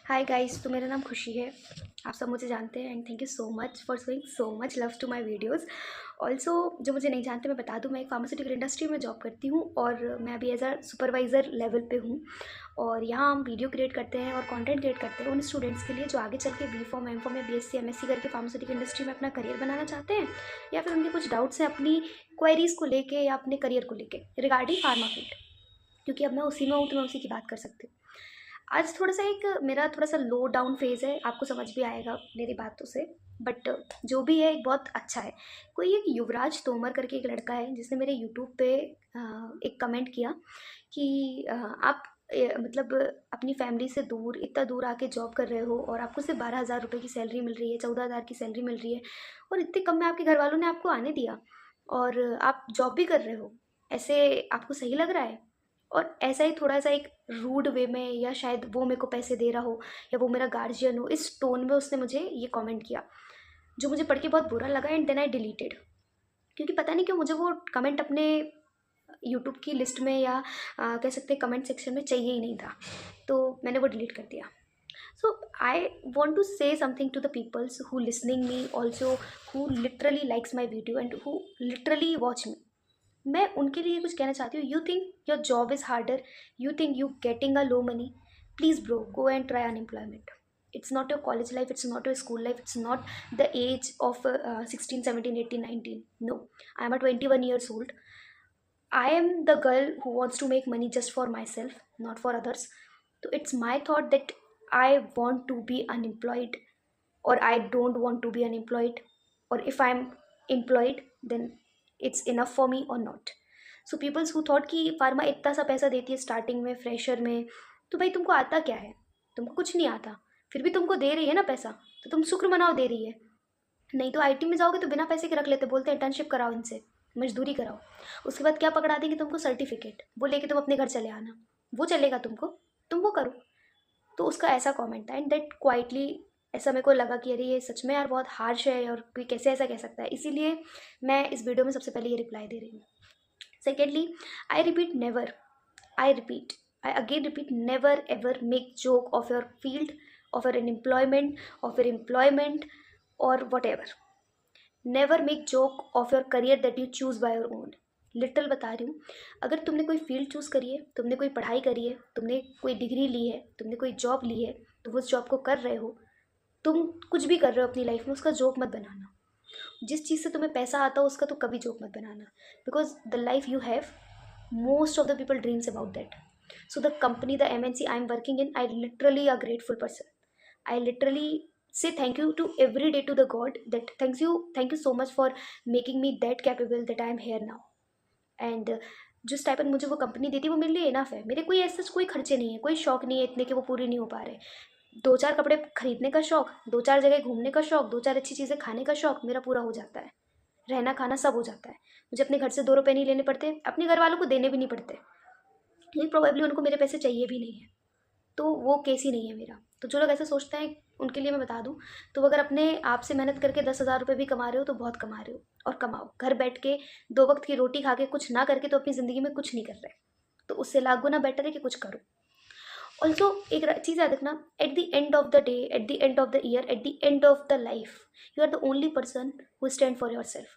Hi guys, तो मेरा नाम खुशी है। आप सब मुझे जानते हैं and thank you so much for showing so much love to my videos. Also जो मुझे नहीं जानते मैं बता दूं, मैं एक फार्मास्यूटिकल इंडस्ट्री में जॉब करती हूँ और मैं अभी एज अ सुपरवाइज़र लेवल पे हूँ। और यहाँ हम वीडियो क्रिएट करते हैं और कंटेंट क्रिएट करते हैं उन स्टूडेंट्स के लिए जो आगे चल के बी फॉर्म, एम फॉर्म या BSc MSc करके फार्मास्यूटिकल इंडस्ट्री में अपना करियर बनाना चाहते हैं, या फिर उनके कुछ डाउट्स हैं अपनी क्वेरीज़ को लेके या अपने करियर को लेके रिगार्डिंग फार्मा फील्ड, क्योंकि अब मैं उसी में हूँ तो मैं उसी की बात कर सकती हूँ। आज थोड़ा-सा एक मेरा थोड़ा-सा लो डाउन फ़ेज़ है, आपको समझ भी आएगा मेरी बातों से। बट जो भी है एक बहुत अच्छा है। कोई एक युवराज तोमर करके एक लड़का है जिसने मेरे यूट्यूब पे एक कमेंट किया कि आप मतलब अपनी फ़ैमिली से दूर, इतना दूर आके जॉब कर रहे हो और आपको सिर्फ़ 12,000 रुपए की सैलरी मिल रही है, 14,000 की सैलरी मिल रही है और इतने कम में आपके घरवालों ने आपको आने दिया और आप जॉब भी कर रहे हो। ऐसे आपको सही लग रहा है? और ऐसा ही थोड़ा-सा एक रूड वे में, या शायद वो मेरे को पैसे दे रहा हो या वो मेरा गार्जियन हो, इस टोन में उसने मुझे ये कमेंट किया, जो मुझे पढ़ के बहुत बुरा लगा एंड देन आई डिलीटेड। क्योंकि पता नहीं क्यों मुझे वो कमेंट अपने यूट्यूब की लिस्ट में या कह सकते हैं कमेंट सेक्शन में चाहिए ही नहीं था। तो मैंने वो डिलीट कर दिया। So I want to say something to the peoples who listening me also, who literally likes my video and who literally watch me. मैं उनके लिए कुछ कहना चाहती हूँ। You think your job is harder, you think you getting a low money, please bro go and try unemployment. It's not your college life, it's not your school life, it's not the age of 16 17 18 19। No, I am a 21 years old. I am the girl who wants to make money just for myself, not for others. So it's my thought that I want to be unemployed, or I don't want to be unemployed, or if I'm employed then it's enough for me or not. So people who thought कि pharma इतना सा पैसा देती है starting में fresher में, तो भाई तुमको आता क्या है? तुमको कुछ नहीं आता, फिर भी तुमको दे रही है ना पैसा, तो तुम शुक्र मनाओ दे रही है। नहीं तो IT में जाओगे तो बिना पैसे के रख लेते, बोलते इंटर्नशिप कराओ इनसे, मजदूरी कराओ। उसके बाद क्या पकड़ा देंगे तुमको? सर्टिफिकेट, वो लेके तुम अपने घर चले आना। वो चलेगा तुमको? तुम वो करो। तो उसका ऐसा कमेंट था एंड दैट क्वाइटली ऐसा मेरे को लगा कि अरे ये सच में यार बहुत हार्श है और कोई कैसे ऐसा कह सकता है। इसीलिए मैं इस वीडियो में सबसे पहले ये रिप्लाई दे रही हूँ। Secondly, I repeat never, I repeat, I again repeat, never ever make joke of your field, of your unemployment, of your employment, or whatever. Never make joke of your career that you choose by your own. Literal बता रही हूँ, अगर तुमने कोई field choose करी है, तुमने कोई पढ़ाई करी है, तुमने कोई डिग्री ली है, तुमने कोई जॉब ली है, तुम उस जॉब को कर रहे हो, तुम कुछ भी कर रहे हो अपनी लाइफ में, उसका जोक मत बनाना। जिस चीज़ से तुम्हें पैसा आता हो उसका तो कभी जोक मत बनाना, because the life you have, most of the people dreams about that. So the company, the MNC I'm working in, I literally a grateful person. I literally say thank you to every day to the God that thank you so much for making me that capable that I am here now. And जो stipend मुझे वो company देती है वो मेरे लिए enough है। मेरे कोई ऐसा कोई खर्चे नहीं है, कोई शौक नहीं है इतने कि वो पूरे नहीं हो पा रहे। दो चार कपड़े खरीदने का शौक, दो चार जगह घूमने का शौक, दो चार अच्छी चीज़ें खाने का शौक मेरा पूरा हो जाता है। रहना खाना सब हो जाता है। मुझे अपने घर से 2 रुपये नहीं लेने पड़ते, अपने घर वालों को देने भी नहीं पड़ते, क्योंकि प्रोबेबली उनको मेरे पैसे चाहिए भी नहीं है। तो वो केस ही नहीं है मेरा। तो जो लोग ऐसा सोचते हैं उनके लिए मैं बता दूँ, तो अगर अपने आप से मेहनत करके 10,000 रुपये भी कमा रहे हो तो बहुत कमा रहे हो, और कमाओ। घर बैठ के 2 वक्त की रोटी खा के कुछ ना करके तो अपनी ज़िंदगी में कुछ नहीं कर रहे। तो उससे लाख गुना बेटर है कि कुछ करो। ऑल्सो एक चीज़ याद रखना, at the end of the day, at the end of the year, at the end of the life, you are the only person who stand for your self.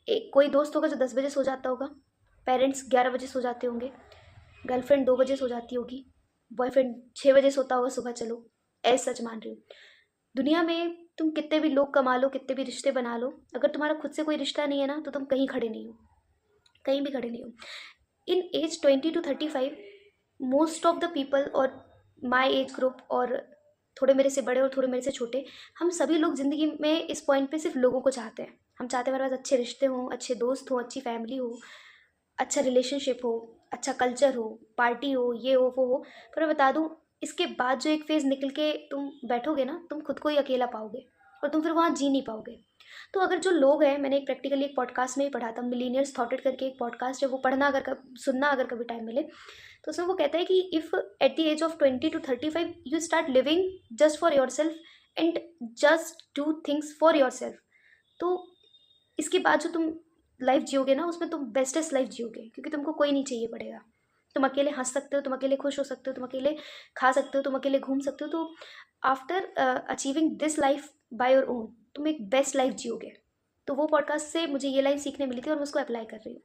एक कोई दोस्त होगा जो 10 बजे सो जाता होगा, पेरेंट्स 11 बजे सो जाते होंगे, गर्लफ्रेंड 2 बजे सो जाती होगी, बॉयफ्रेंड 6 बजे सोता होगा सुबह। चलो ऐसा सच मान रही हूँ। दुनिया में तुम कितने भी लोग कमा लो, कितने भी रिश्ते बना लो, अगर तुम्हारा खुद से कोई रिश्ता नहीं है ना, तो तुम कहीं खड़े नहीं हो, कहीं भी खड़े नहीं हो। In age 20 to 35, most of the people और माई एज ग्रुप, और थोड़े मेरे से बड़े और थोड़े मेरे से छोटे, हम सभी लोग ज़िंदगी में इस पॉइंट पे सिर्फ लोगों को चाहते हैं। हम चाहते हैं हमारे पास अच्छे रिश्ते हों, अच्छे दोस्त हों, अच्छी फैमिली हो, अच्छा रिलेशनशिप हो, अच्छा कल्चर हो, पार्टी हो, ये हो वो हो। पर मैं बता दूँ, इसके बाद जो एक फ़ेज़ निकल के तुम बैठोगे ना, तुम खुद को ही अकेला पाओगे और तुम फिर वहाँ जी नहीं पाओगे। तो अगर जो लोग हैं, मैंने एक प्रैक्टिकली एक पॉडकास्ट में ही पढ़ा था, मिलीनियर्स थॉटेड करके एक पॉडकास्ट है, वो पढ़ना अगर सुनना अगर कभी टाइम मिले, तो उसमें वो कहता है कि if at the age of 20 to 35 you start living just for your self and just do things for your self, तो इसके बाद जो तुम लाइफ जियोगे ना, उसमें तुम बेस्टेस्ट लाइफ जियोगे, क्योंकि तुमको कोई नहीं चाहिए पड़ेगा। तुम अकेले हंस सकते हो, तुम अकेले खुश हो सकते हो, तुम अकेले खा सकते हो, तुम अकेले घूम सकते हो। तो after achieving this life by your own, तुम एक बेस्ट लाइफ जियोगे। तो वो पॉडकास्ट से मुझे ये लाइन सीखने मिली थी और मैं उसको अप्लाई कर रही हूँ।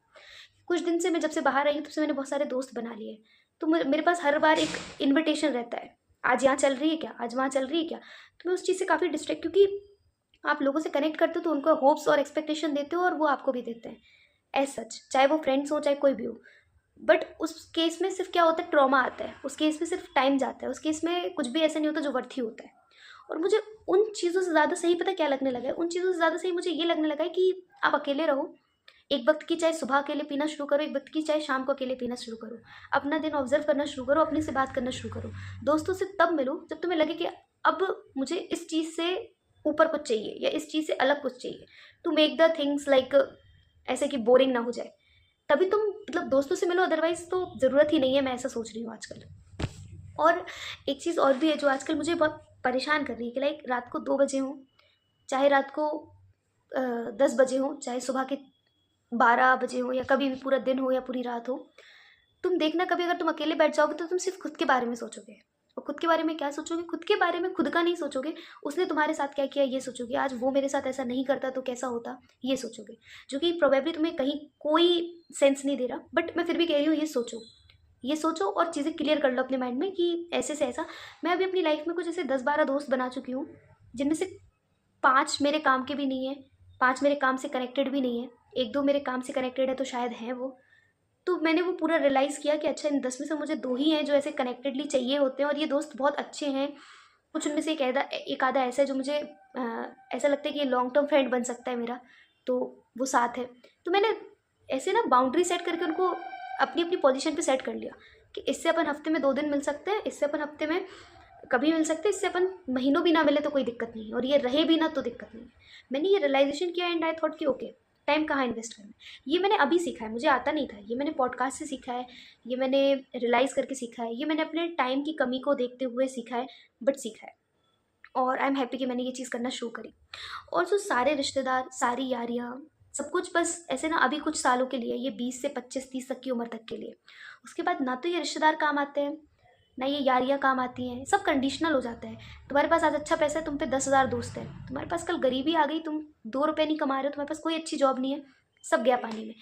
कुछ दिन से मैं जब से बाहर आई हूँ तब से मैंने बहुत सारे दोस्त बना लिए। तो मेरे पास हर बार एक इन्विटेशन रहता है, आज यहाँ चल रही है क्या, आज वहाँ चल रही है क्या। तो मैं उस चीज़ से काफ़ी डिस्ट्रैक्ट, क्योंकि आप लोगों से कनेक्ट करते हो तो उनको होप्स और एक्सपेक्टेशन देते हो और वो आपको भी देते हैं एज सच, चाहे वो फ्रेंड्स हो चाहे कोई भी हो। बट उस केस में सिर्फ क्या होता है, ट्रॉमा आता है। उस केस में सिर्फ टाइम जाता है। उस केस में कुछ भी ऐसा नहीं होता जो वर्थी होता है। और मुझे उन चीज़ों से ज़्यादा सही पता क्या लगने लगा है, उन चीज़ों से ज़्यादा सही मुझे ये लगने लगा है कि आप अकेले रहो, एक वक्त की चाय सुबह अकेले पीना शुरू करो, एक वक्त की चाय शाम को अकेले पीना शुरू करो, अपना दिन ऑब्जर्व करना शुरू करो, अपने से बात करना शुरू करो। दोस्तों से तब मिलो जब तुम्हें लगे कि अब मुझे इस चीज़ से ऊपर कुछ चाहिए या इस चीज़ से अलग कुछ चाहिए, to make the things like ऐसे कि बोरिंग ना हो जाए, तभी तुम मतलब दोस्तों से मिलो। अदरवाइज तो ज़रूरत ही नहीं है, मैं ऐसा सोच रही हूँ आजकल। और एक चीज़ और भी है जो आजकल मुझे बहुत परेशान कर रही है कि लाइक रात को 2 बजे हो, चाहे रात को 10 बजे हो, चाहे सुबह के 12 बजे हो, या कभी भी पूरा दिन हो या पूरी रात हो, तुम देखना कभी अगर तुम अकेले बैठ जाओगे तो तुम सिर्फ खुद के बारे में सोचोगे। और खुद के बारे में क्या सोचोगे, खुद के बारे में खुद का नहीं सोचोगे, उसने तुम्हारे साथ क्या किया ये सोचोगे, आज वो मेरे साथ ऐसा नहीं करता तो कैसा होता ये सोचोगे, जो कि प्रोबेबली तुम्हें कहीं कोई सेंस नहीं दे रहा। बट मैं फिर भी कह रही हूँ ये सोचो, ये सोचो और चीज़ें क्लियर कर लो अपने माइंड में कि ऐसे से ऐसा। मैं अभी अपनी लाइफ में कुछ ऐसे 10-12 दोस्त बना चुकी हूँ, जिनमें से 5 मेरे काम के भी नहीं है, 5 मेरे काम से कनेक्टेड भी नहीं है, 1-2 मेरे काम से कनेक्टेड है तो शायद हैं वो। तो मैंने वो पूरा रियलाइज़ किया कि अच्छा इन 10 में से मुझे 2 ही हैं जो ऐसे कनेक्टेडली चाहिए होते हैं, और ये दोस्त बहुत अच्छे हैं। कुछ उनमें से एक आधा ऐसा है जो मुझे ऐसा लगता है कि ये लॉन्ग टर्म फ्रेंड बन सकता है मेरा, तो वो साथ है। तो मैंने ऐसे ना बाउंड्री सेट करके उनको अपनी अपनी पोजीशन पे सेट कर लिया कि इससे अपन हफ्ते में 2 दिन मिल सकते हैं, इससे अपन हफ्ते में कभी मिल सकते हैं, इससे अपन महीनों भी ना मिले तो कोई दिक्कत नहीं है, और ये रहे भी ना तो दिक्कत नहीं है। मैंने ये रियलाइजेशन किया एंड आई थॉट कि ओके, टाइम कहाँ इन्वेस्ट करना है। ये मैंने अभी सीखा है, मुझे आता नहीं था, ये मैंने पॉडकास्ट से सीखा है, ये मैंने रियलाइज़ करके सीखा है, ये मैंने अपने टाइम की कमी को देखते हुए सीखा है, बट सीखा है। और आई एम हैप्पी कि मैंने ये चीज़ करना शुरू करी। और जो सारे रिश्तेदार, सारी यारियाँ, सब कुछ बस ऐसे ना अभी कुछ सालों के लिए, ये 20 से 25-30 तक की उम्र तक के लिए। उसके बाद ना तो ये रिश्तेदार काम आते हैं, ना ये यारियाँ काम आती हैं, सब कंडीशनल हो जाता है। तुम्हारे पास आज अच्छा पैसा है, तुम पे 10,000 दोस्त हैं, तुम्हारे पास कल गरीबी आ गई, तुम 2 रुपये नहीं कमा रहे हो, तुम्हारे पास कोई अच्छी जॉब नहीं है, सब गया पानी में।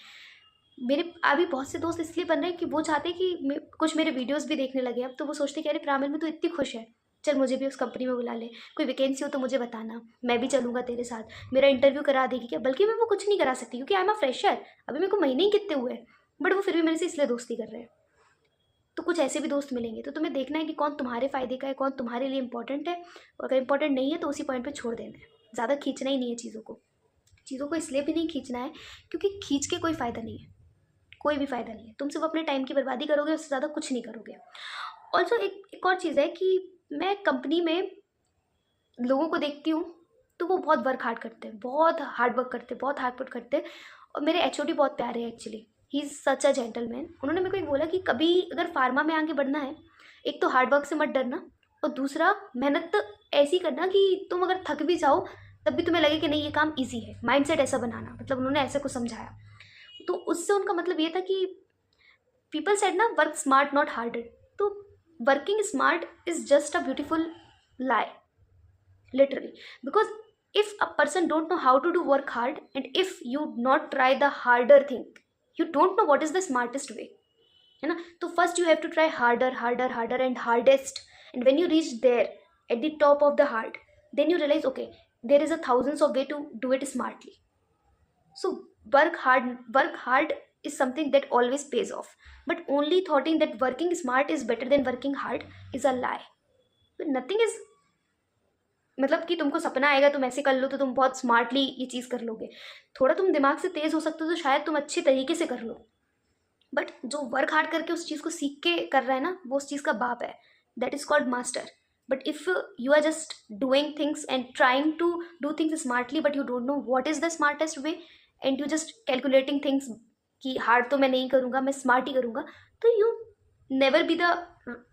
मेरे अभी बहुत से दोस्त इसलिए बन रहे हैं कि वो चाहते हैं कि कुछ मेरे वीडियोस भी देखने लगे। अब तो वो सोचते हैं कि अरे प्रामिल में तो इतनी खुश है, चल मुझे भी उस कंपनी में बुला ले, कोई वैकेंसी हो तो मुझे बताना, मैं भी चलूँगा तेरे साथ, मेरा इंटरव्यू करा देगी क्या। बल्कि मैं वो कुछ नहीं करा सकती क्योंकि आई एम अ फ्रेशर, अभी मेरे को महीने ही कितने हुए हैं, बट वो फिर भी मेरे से इसलिए दोस्ती कर रहे हैं। तो कुछ ऐसे भी दोस्त मिलेंगे, तो तुम्हें देखना है कि कौन तुम्हारे फ़ायदे का है, कौन तुम्हारे लिए इंपॉर्टेंट है, और अगर इंपॉर्टेंट नहीं है तो उसी पॉइंट पे छोड़ देना है। ज़्यादा खींचना ही नहीं है चीज़ों को इसलिए भी नहीं खींचना है क्योंकि खींच के कोई फ़ायदा नहीं है, कोई भी फ़ायदा नहीं है। तुम सिर्फ अपने टाइम की बर्बादी करोगे, उससे ज़्यादा कुछ नहीं करोगे। ऑल्सो एक और चीज़ है कि मैं कंपनी में लोगों को देखती हूँ तो वो बहुत वर्क हार्ड करते हैं, बहुत हार्ड वर्क करते हैं, बहुत हार्ड वर्क करते हैं। और मेरे एचओडी बहुत प्यारे हैं actually, he is such a gentleman. उन्होंने मेरे को एक बोला कि कभी अगर फार्मा में आगे बढ़ना है, एक तो हार्ड वर्क से मत डरना, और दूसरा मेहनत तो ऐसी करना कि तुम अगर थक भी जाओ तब भी तुम्हें लगे कि नहीं ये काम ईजी है। माइंडसेट ऐसा बनाना, मतलब उन्होंने ऐसे कुछ समझाया। तो उससे उनका मतलब ये था कि पीपल सेड ना वर्क स्मार्ट नॉट हार्डर। तो working smart is just a beautiful lie, literally, because if a person don't know how to do work hard, and if you not try the harder thing, you don't know what is the smartest way, है ना। तो first you have to try harder, harder, harder and hardest, and when you reach there at the top of the hard, then you realize okay, there is a thousands of way to do it smartly. So work hard is something that always pays off, but only thoughting that working smart is better than working hard is a lie. So nothing is, मतलब कि तुमको सपना आएगा तुम ऐसे कर लो तो तुम बहुत स्मार्टली ये चीज़ कर लोगे। थोड़ा तुम दिमाग से तेज़ हो सकते हो तो शायद तुम अच्छे तरीके से कर लो, बट जो वर्क हार्ड करके उस चीज़ को सीख के कर रहा है ना, वो उस चीज़ का बाप है, that is called master. But if you are just doing things and trying to do things smartly, but you don't know what is the smartest way, and you just calculating things कि hard तो मैं नहीं करूँगा, मैं smart ही करूँगा, तो you never be the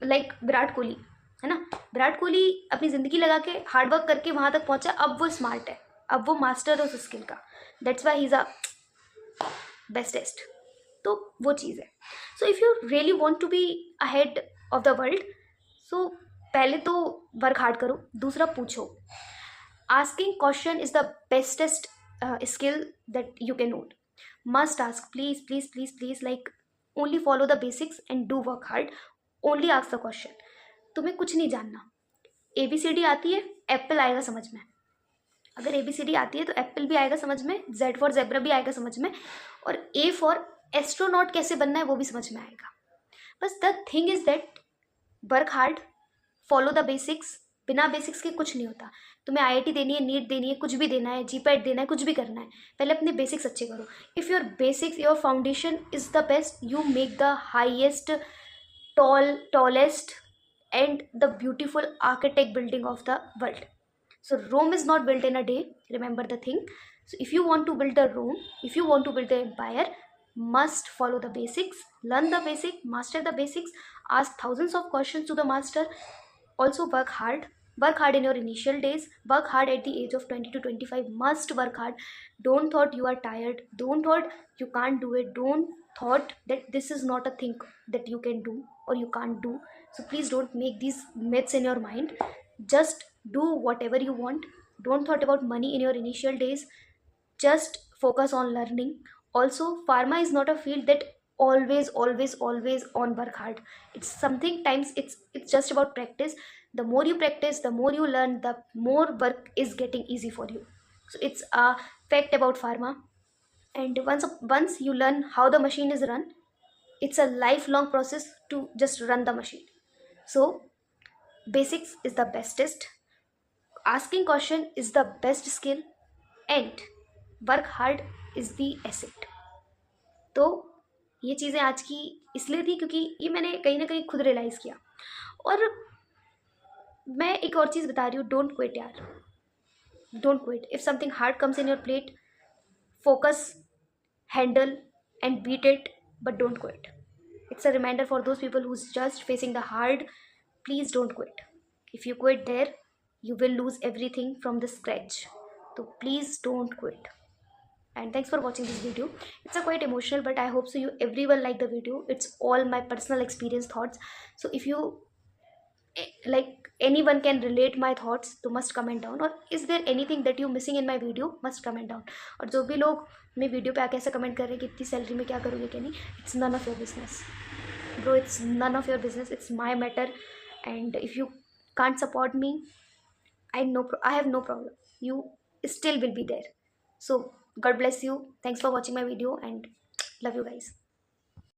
like Virat Kohli, है ना। विराट कोहली अपनी ज़िंदगी लगा के हार्ड वर्क करके वहाँ तक पहुँचा, अब वो स्मार्ट है, अब वो मास्टर है उस स्किल का, that's why he is a bestest. तो वो चीज़ है. So if you really want to be ahead of the world, so पहले तो वर्क हार्ड करो, दूसरा पूछो. Asking question is the bestest skill that you can own. Must ask, please, please, please, please, like only follow the basics and do work hard. Only ask the question. तुम्हें कुछ नहीं जानना. ABCD आती है, Apple आएगा समझ में. अगर ABCD आती है तो एप्पल भी आएगा समझ में, Z फॉर जेब्रा भी आएगा समझ में, और A फॉर एस्ट्रोनॉट कैसे बनना है वो भी समझ में आएगा. बस the thing is that work hard, follow the basics. बिना बेसिक्स के कुछ नहीं होता. तुम्हें IIT देनी है, नीट देनी है, कुछ भी देना है, GPAT देना है, कुछ भी करना है, पहले अपने बेसिक्स अच्छे करो. If your basics, your foundation is the best, you make the highest, tallest and the beautiful architect building of the world. So Rome is not built in a day, remember the thing. So if you want to build a Rome, if you want to build the empire, must follow the basics, learn the basic, master the basics, ask thousands of questions to the master. Also work hard. Work hard in your initial days, work hard at the age of 20 to 25. Must work hard. Don't thought you are tired, don't thought you can't do it, don't thought that this is not a thing that you can do or you can't do. So please don't make these myths in your mind. Just do whatever you want. Don't thought about money in your initial days. Just focus on learning. Also, pharma is not a field that always on work hard. It's something times it's just about practice. The more you practice, the more you learn, the more work is getting easy for you. So it's a fact about pharma. And once you learn how the machine is run, it's a lifelong process to just run the machine. So basics is the bestest, asking question is the best skill, and work hard is the asset. तो ये चीज़ें आज की इसलिए थी क्योंकि ये मैंने कहीं ना कहीं खुद रियलाइज़ किया. और मैं एक और चीज़ बता रही हूँ, डोंट क्विट यार, don't quit. If something hard comes in your plate, focus, handle, and beat it, but don't quit. It's a reminder for those people who's just facing the hard. Please don't quit. If you quit there, you will lose everything from the scratch. So please don't quit. And thanks for watching this video. It's a quite emotional, but I hope so you everyone like the video. It's all my personal experience thoughts. So if you like anyone can relate my thoughts, तो must comment down. और is there anything that you missing in my video, must comment down. और जो भी लोग मेरी video पे आके ऐसा कमेंट कर रहे हैं कि इतनी सैलरी में क्या करोगे क्या नहीं, it's none of your business bro, it's none of your business, it's my matter. And if you can't support me, I have no problem, you still will be there. So God bless you, thanks for watching my video, and love you guys.